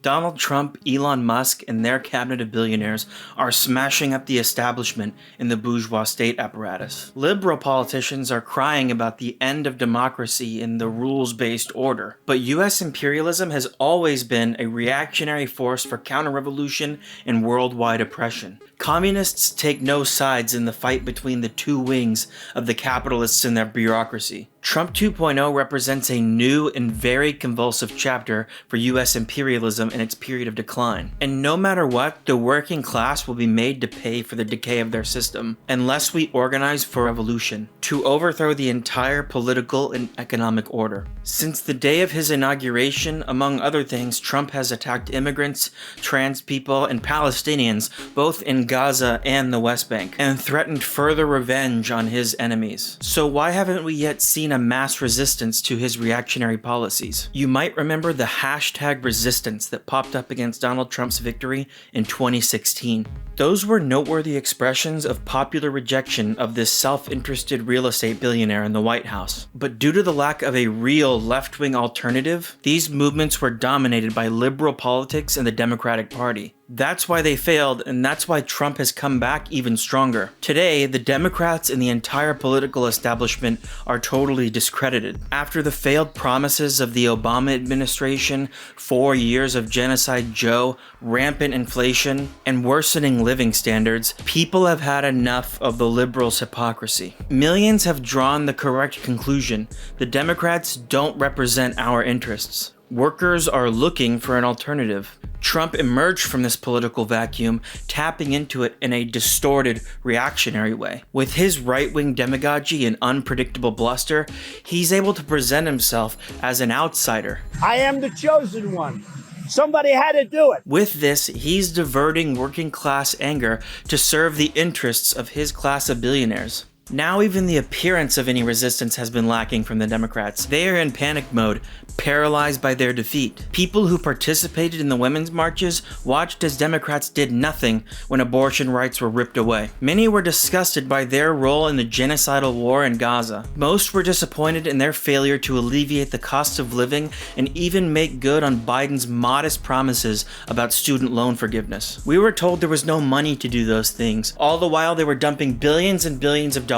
Donald Trump, Elon Musk, and their cabinet of billionaires are smashing up the establishment in the bourgeois state apparatus. Liberal politicians are crying about the end of democracy and the rules-based order. But US imperialism has always been a reactionary force for counter-revolution and worldwide oppression. Communists take no sides in the fight between the two wings of the capitalists and their bureaucracy. Trump 2.0 represents a new and very convulsive chapter for US imperialism in its period of decline. And no matter what, the working class will be made to pay for the decay of their system, unless we organize for revolution, to overthrow the entire political and economic order. Since the day of his inauguration, among other things, Trump has attacked immigrants, trans people, and Palestinians, both in Gaza and the West Bank, and threatened further revenge on his enemies. So why haven't we yet seen a mass resistance to his reactionary policies? You might remember the hashtag resistance that popped up against Donald Trump's victory in 2016. Those were noteworthy expressions of popular rejection of this self-interested real estate billionaire in the White House. But due to the lack of a real left-wing alternative, these movements were dominated by liberal politics and the Democratic Party. That's why they failed, and that's why Trump has come back even stronger. Today, the Democrats and the entire political establishment are totally discredited. After the failed promises of the Obama administration, 4 years of Genocide Joe, rampant inflation, and worsening living standards, people have had enough of the liberals' hypocrisy. Millions have drawn the correct conclusion: the Democrats don't represent our interests. Workers are looking for an alternative. Trump emerged from this political vacuum, tapping into it in a distorted, reactionary way. With his right-wing demagogy and unpredictable bluster, he's able to present himself as an outsider. I am the chosen one. Somebody had to do it. With this, he's diverting working-class anger to serve the interests of his class of billionaires. Now even the appearance of any resistance has been lacking from the Democrats. They are in panic mode, paralyzed by their defeat. People who participated in the women's marches watched as Democrats did nothing when abortion rights were ripped away. Many were disgusted by their role in the genocidal war in Gaza. Most were disappointed in their failure to alleviate the cost of living and even make good on Biden's modest promises about student loan forgiveness. We were told there was no money to do those things. All the while they were dumping billions and billions of dollars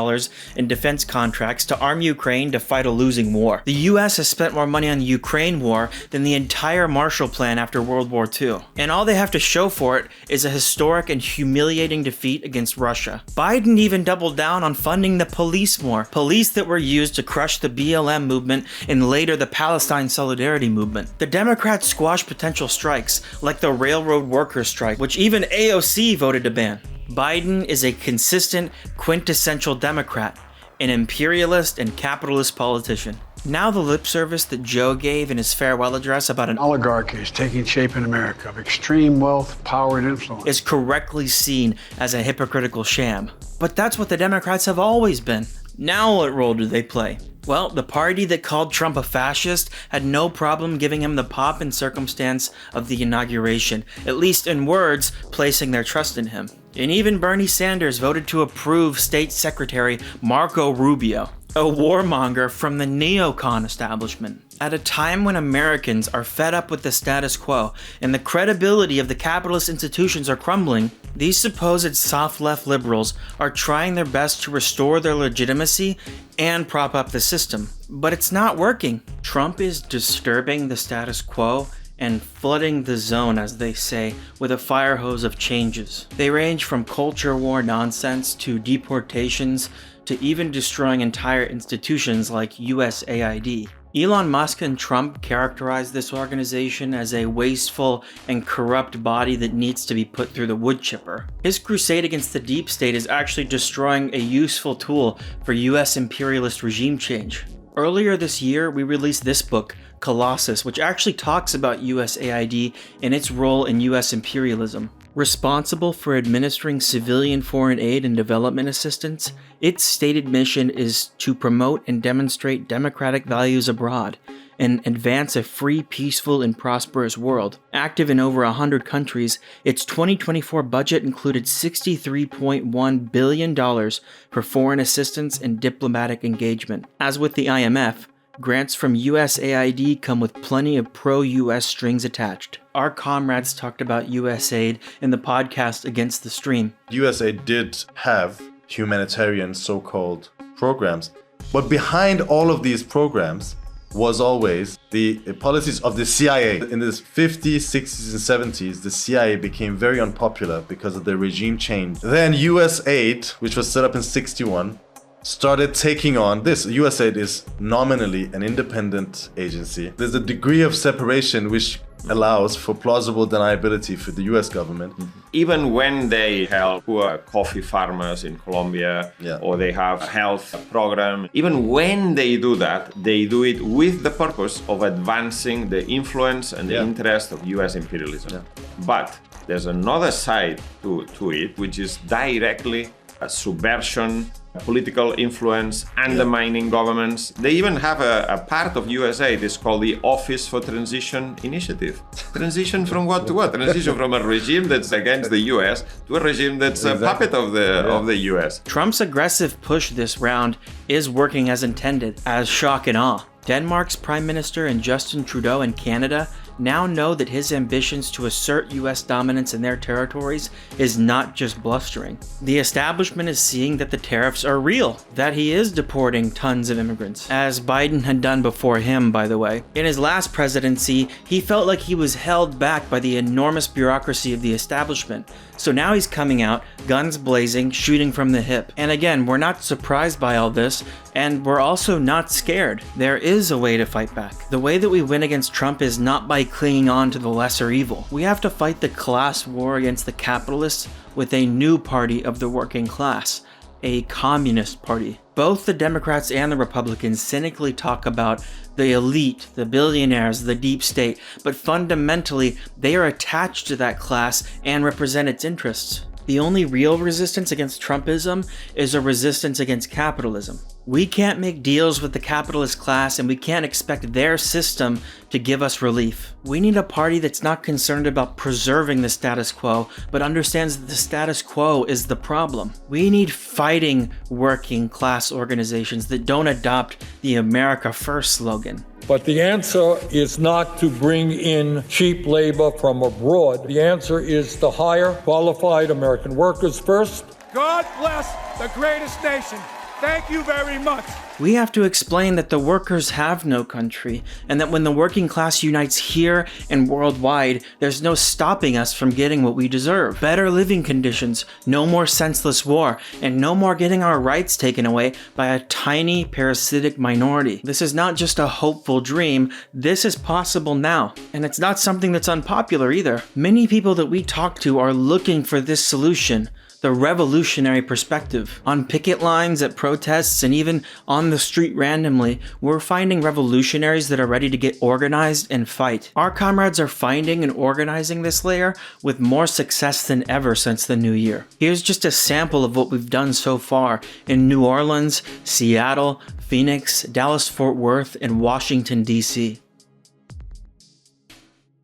in defense contracts to arm Ukraine to fight a losing war. The US has spent more money on the Ukraine war than the entire Marshall Plan after World War II. And all they have to show for it is a historic and humiliating defeat against Russia. Biden even doubled down on funding the police more. Police that were used to crush the BLM movement and later the Palestine Solidarity movement. The Democrats squashed potential strikes, like the railroad workers' strike, which even AOC voted to ban. Biden is a consistent, quintessential Democrat, an imperialist and capitalist politician. Now the lip service that Joe gave in his farewell address about an oligarchy is taking shape in America of extreme wealth, power, and influence is correctly seen as a hypocritical sham. But that's what the Democrats have always been. Now what role do they play? Well, the party that called Trump a fascist had no problem giving him the pomp and circumstance of the inauguration, at least in words, placing their trust in him. And even Bernie Sanders voted to approve State Secretary Marco Rubio, a warmonger from the neocon establishment. At a time when Americans are fed up with the status quo and the credibility of the capitalist institutions are crumbling, these supposed soft-left liberals are trying their best to restore their legitimacy and prop up the system. But it's not working. Trump is disturbing the status quo and flooding the zone, as they say, with a fire hose of changes. They range from culture war nonsense to deportations to even destroying entire institutions like USAID. Elon Musk and Trump characterize this organization as a wasteful and corrupt body that needs to be put through the Woodchipper. His crusade against the deep state is actually destroying a useful tool for US imperialist regime change. Earlier this year, we released this book, Colossus, which actually talks about USAID and its role in US imperialism. Responsible for administering civilian foreign aid and development assistance, its stated mission is to promote and demonstrate democratic values abroad and advance a free, peaceful, and prosperous world. Active in over 100 countries, its 2024 budget included $63.1 billion for foreign assistance and diplomatic engagement. As with the IMF, Grants from USAID come with plenty of pro-US strings attached. Our comrades talked about USAID in the podcast Against the Stream. USAID did have humanitarian so-called programs, but behind all of these programs was always the policies of the CIA. In the 50s, 60s, and 70s, the CIA became very unpopular because of the regime change. Then USAID, which was set up in 61, started taking on this. USAID is nominally an independent agency. There's a degree of separation which allows for plausible deniability for the US government. Even when they help poor coffee farmers in Colombia, or they have a health program, even when they do that, they do it with the purpose of advancing the influence and the interest of US imperialism. But there's another side to it, which is directly a subversion, political influence, undermining governments. They even have a part of USAID, it's called the Office for Transition Initiative. Transition from what to what? Transition from a regime that's against the US to a regime that's a puppet of the US. Trump's aggressive push this round is working as intended, as shock and awe. Denmark's Prime Minister and Justin Trudeau in Canada now know that his ambitions to assert US dominance in their territories is not just blustering. The establishment is seeing that the tariffs are real, that he is deporting tons of immigrants, as Biden had done before him, by the way. In his last presidency, he felt like he was held back by the enormous bureaucracy of the establishment. So now he's coming out, guns blazing, shooting from the hip. And again, we're not surprised by all this, and we're also not scared. There is a way to fight back. The way that we win against Trump is not by clinging on to the lesser evil. We have to fight the class war against the capitalists with a new party of the working class, a communist party. Both the Democrats and the Republicans cynically talk about the elite, the billionaires, the deep state, but fundamentally, they are attached to that class and represent its interests. The only real resistance against Trumpism is a resistance against capitalism. We can't make deals with the capitalist class, and we can't expect their system to give us relief. We need a party that's not concerned about preserving the status quo, but understands that the status quo is the problem. We need fighting working class organizations that don't adopt the America First slogan. But the answer is not to bring in cheap labor from abroad. The answer is to hire qualified American workers first. God bless the greatest nation. Thank you very much. We have to explain that the workers have no country, and that when the working class unites here and worldwide, there's no stopping us from getting what we deserve. Better living conditions, no more senseless war, and no more getting our rights taken away by a tiny parasitic minority. This is not just a hopeful dream, this is possible now. And it's not something that's unpopular either. Many people that we talk to are looking for this solution. The revolutionary perspective. On picket lines, at protests, and even on the street randomly, we're finding revolutionaries that are ready to get organized and fight. Our comrades are finding and organizing this layer with more success than ever since the new year. Here's just a sample of what we've done so far in New Orleans, Seattle, Phoenix, Dallas-Fort Worth, and Washington, D.C.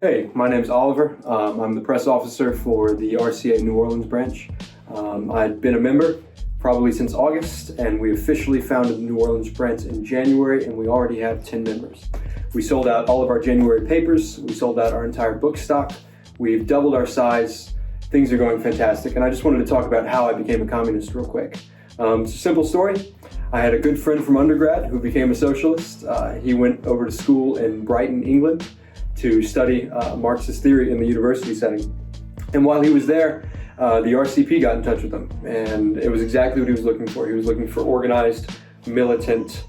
Hey, my name's Oliver. I'm the press officer for the RCA New Orleans branch. I'd been a member probably since August, and we officially founded the New Orleans branch in January, and we already have 10 members. We sold out all of our January papers. We sold out our entire book stock. We've doubled our size. Things are going fantastic, and I just wanted to talk about how I became a communist real quick. It's a simple story. I had a good friend from undergrad who became a socialist. He went over to school in Brighton, England, to study Marxist theory in the university setting. And while he was there, the RCP got in touch with him, and it was exactly what he was looking for. He was looking for organized, militant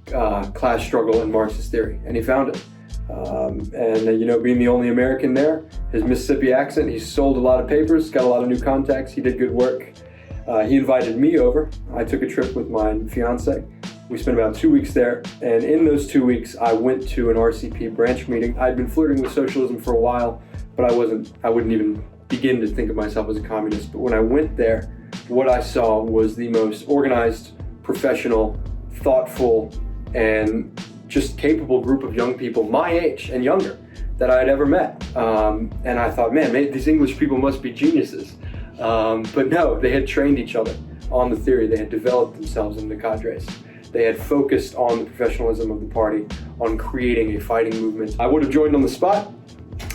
class struggle in Marxist theory, and he found it. Being the only American there, his Mississippi accent, he sold a lot of papers, got a lot of new contacts, he did good work. He invited me over. I took a trip with my fiance. We spent about 2 weeks there, and in those 2 weeks, I went to an RCP branch meeting. I'd been flirting with socialism for a while, but I wouldn't even begin to think of myself as a communist. But when I went there, what I saw was the most organized, professional, thoughtful, and just capable group of young people my age and younger that I had ever met. And I thought, man, these English people must be geniuses. But no, they had trained each other on the theory. They had developed themselves into cadres. they had focused on the professionalism of the party, on creating a fighting movement. I would have joined on the spot,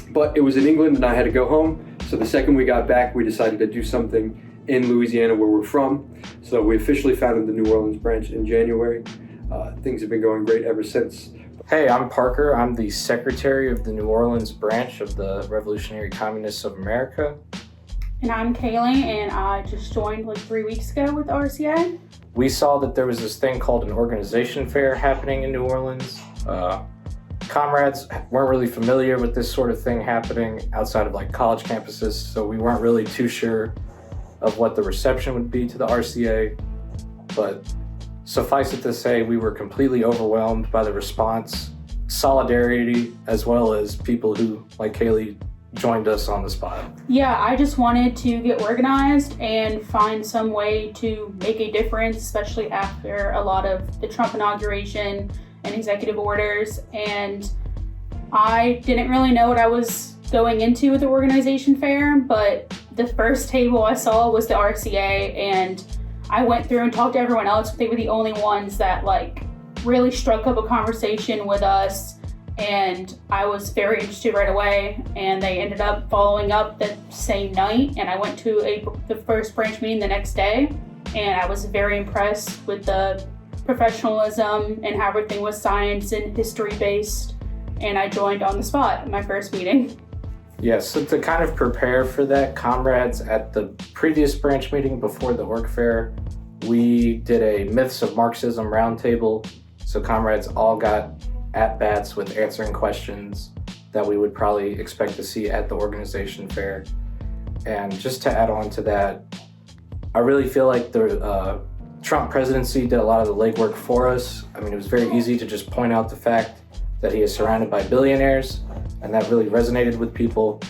but it was in England and I had to go home. So the second we got back, we decided to do something in Louisiana where we're from. So we officially founded the New Orleans branch in January. Things have been going great ever since. Hey, I'm Parker. I'm the secretary of the New Orleans branch of the Revolutionary Communists of America. And I'm Kaylee, and I just joined like 3 weeks ago with the RCA. We saw that there was this thing called an organization fair happening in New Orleans. Comrades weren't really familiar with this sort of thing happening outside of like college campuses, so we weren't really too sure of what the reception would be to the RCA. But suffice it to say, we were completely overwhelmed by the response, solidarity, as well as people who, like Kaylee, joined us on the spot. Yeah, I just wanted to get organized and find some way to make a difference, especially after a lot of the Trump inauguration and executive orders. And I didn't really know what I was going into with the organization fair, but the first table I saw was the RCA, and I went through and talked to everyone else. They were the only ones that like really struck up a conversation with us, and I was very interested right away, and they ended up following up that same night, and I went to the first branch meeting the next day, and I was very impressed with the professionalism and how everything was science and history based, and I joined on the spot in my first meeting. Yeah, so to kind of prepare for that, comrades, at the previous branch meeting before the org fair, we did a Myths of Marxism roundtable. So comrades all got at-bats with answering questions that we would probably expect to see at the organization fair. And just to add on to that, I really feel like the Trump presidency did a lot of the legwork for us. I mean, it was very easy to just point out the fact that he is surrounded by billionaires, and that really resonated with people.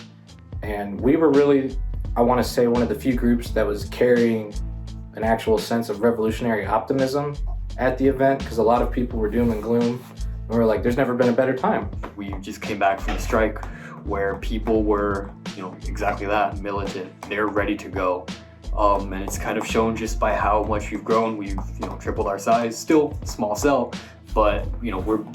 And we were really, I want to say, one of the few groups that was carrying an actual sense of revolutionary optimism at the event, because a lot of people were doom and gloom, and we were like, there's never been a better time. We just came back from the strike where people were, exactly that, militant. They're ready to go. And it's kind of shown just by how much we've grown. We've, tripled our size, still small cell, but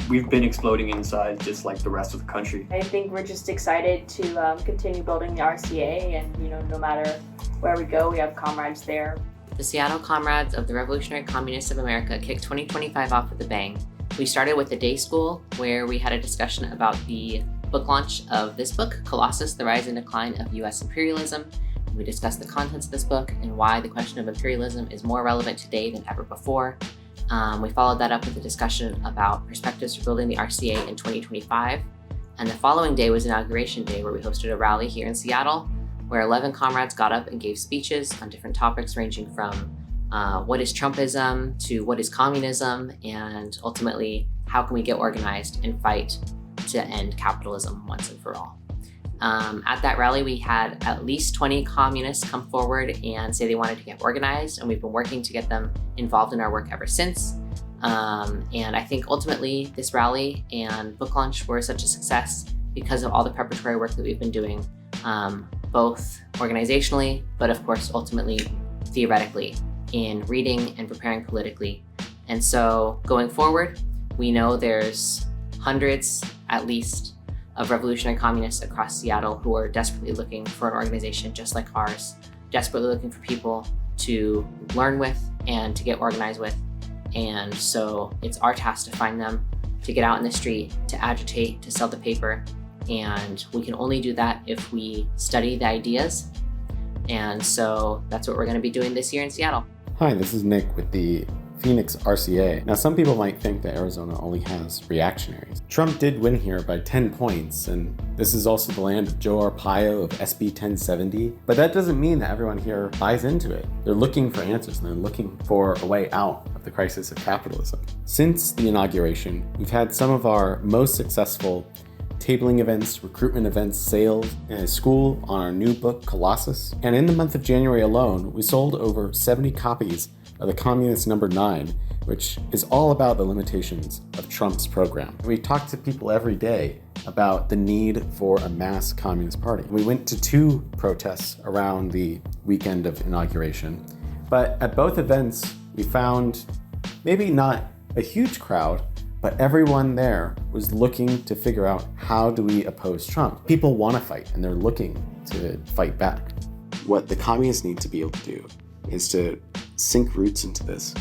we've been exploding in size just like the rest of the country. I think we're just excited to continue building the RCA, and no matter where we go, we have comrades there. The Seattle Comrades of the Revolutionary Communists of America kicked 2025 off with a bang. We started with a day school where we had a discussion about the book launch of this book, Colossus, The Rise and Decline of U.S. Imperialism. We discussed the contents of this book and why the question of imperialism is more relevant today than ever before. We followed that up with a discussion about perspectives for building the RCA in 2025. And the following day was Inauguration Day, where we hosted a rally here in Seattle, where 11 comrades got up and gave speeches on different topics ranging from what is Trumpism to what is communism, and ultimately, how can we get organized and fight to end capitalism once and for all. At that rally, we had at least 20 communists come forward and say they wanted to get organized, and we've been working to get them involved in our work ever since. And I think ultimately this rally and book launch were such a success because of all the preparatory work that we've been doing, both organizationally, but of course, ultimately, theoretically, in reading and preparing politically. And so going forward, we know there's hundreds, at least, of revolutionary communists across Seattle who are desperately looking for an organization just like ours, desperately looking for people to learn with and to get organized with. And so it's our task to find them, to get out in the street, to agitate, to sell the paper. And we can only do that if we study the ideas. And so that's what we're going to be doing this year in Seattle. Hi, this is Nick with the Phoenix RCA. Now, some people might think that Arizona only has reactionaries. Trump did win here by 10 points, and this is also the land of Joe Arpaio of SB 1070. But that doesn't mean that everyone here buys into it. They're looking for answers, and they're looking for a way out of the crisis of capitalism. Since the inauguration, we've had some of our most successful tabling events, recruitment events, sales, and a school on our new book, Colossus. And in the month of January alone, we sold over 70 copies of the Communist Number 9, which is all about the limitations of Trump's program. We talk to people every day about the need for a mass Communist Party. We went to 2 protests around the weekend of inauguration, but at both events, we found maybe not A huge crowd, but everyone there was looking to figure out, how do we oppose Trump? People want to fight, and they're looking to fight back. What the communists need to be able to do is to sink roots into this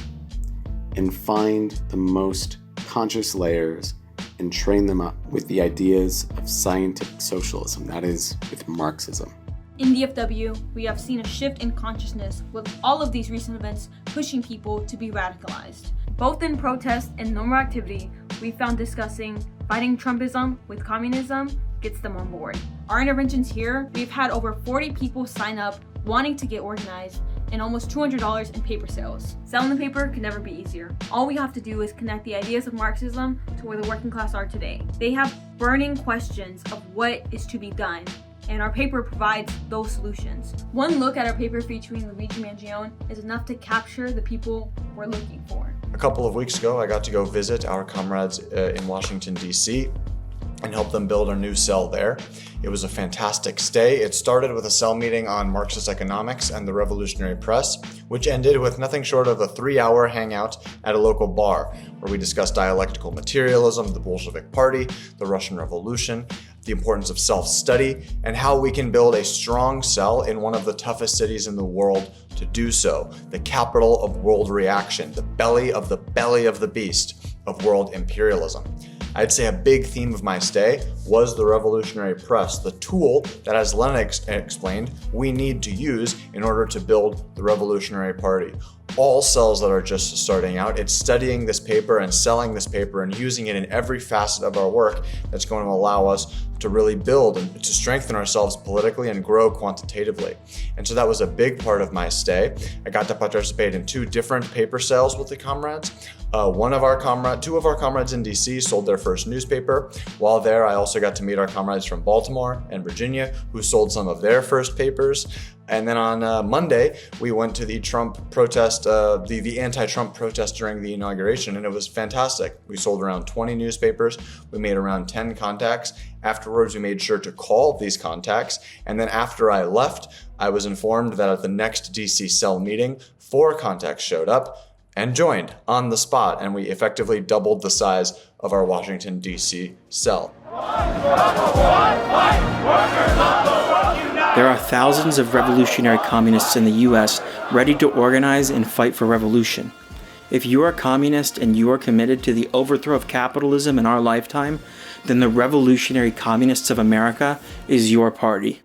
and find the most conscious layers and train them up with the ideas of scientific socialism, that is, with Marxism. In DFW, we have seen a shift in consciousness with all of these recent events pushing people to be radicalized. Both in protest and normal activity, we found discussing fighting Trumpism with communism gets them on board. Our interventions here, we've had over 40 people sign up wanting to get organized and almost $200 in paper sales. Selling the paper could never be easier. All we have to do is connect the ideas of Marxism to where the working class are today. They have burning questions of what is to be done, and our paper provides those solutions. One look at our paper featuring Luigi Mangione is enough to capture the people we're looking for. A couple of weeks ago, I got to go visit our comrades in Washington, D.C. and help them build a new cell there. It was a fantastic stay. It started with a cell meeting on Marxist economics and the revolutionary press, which ended with nothing short of a 3-hour hangout at a local bar, where we discussed dialectical materialism, the Bolshevik Party, the Russian Revolution, the importance of self-study, and how we can build a strong cell in one of the toughest cities in the world to do so, the capital of world reaction, the belly of the beast of world imperialism. I'd say a big theme of my stay was the revolutionary press, the tool that, as Lenin explained, we need to use in order to build the revolutionary party. All cells that are just starting out, it's studying this paper and selling this paper and using it in every facet of our work that's going to allow us to really build and to strengthen ourselves politically and grow quantitatively. And so that was a big part of my stay. I got to participate in 2 different paper sales with the comrades. Two of our comrades in DC sold their first newspaper. While there, I also got to meet our comrades from Baltimore and Virginia, who sold some of their first papers. And then on Monday, we went to the Trump protest, the anti-Trump protest during the inauguration, and it was fantastic. We sold around 20 newspapers. We made around 10 contacts. Afterwards, we made sure to call these contacts. And then after I left, I was informed that at the next DC cell meeting, 4 contacts showed up and joined on the spot, and we effectively doubled the size of our Washington, D.C. cell. There are thousands of revolutionary communists in the US ready to organize and fight for revolution. If you are a communist and you are committed to the overthrow of capitalism in our lifetime, then the Revolutionary Communists of America is your party.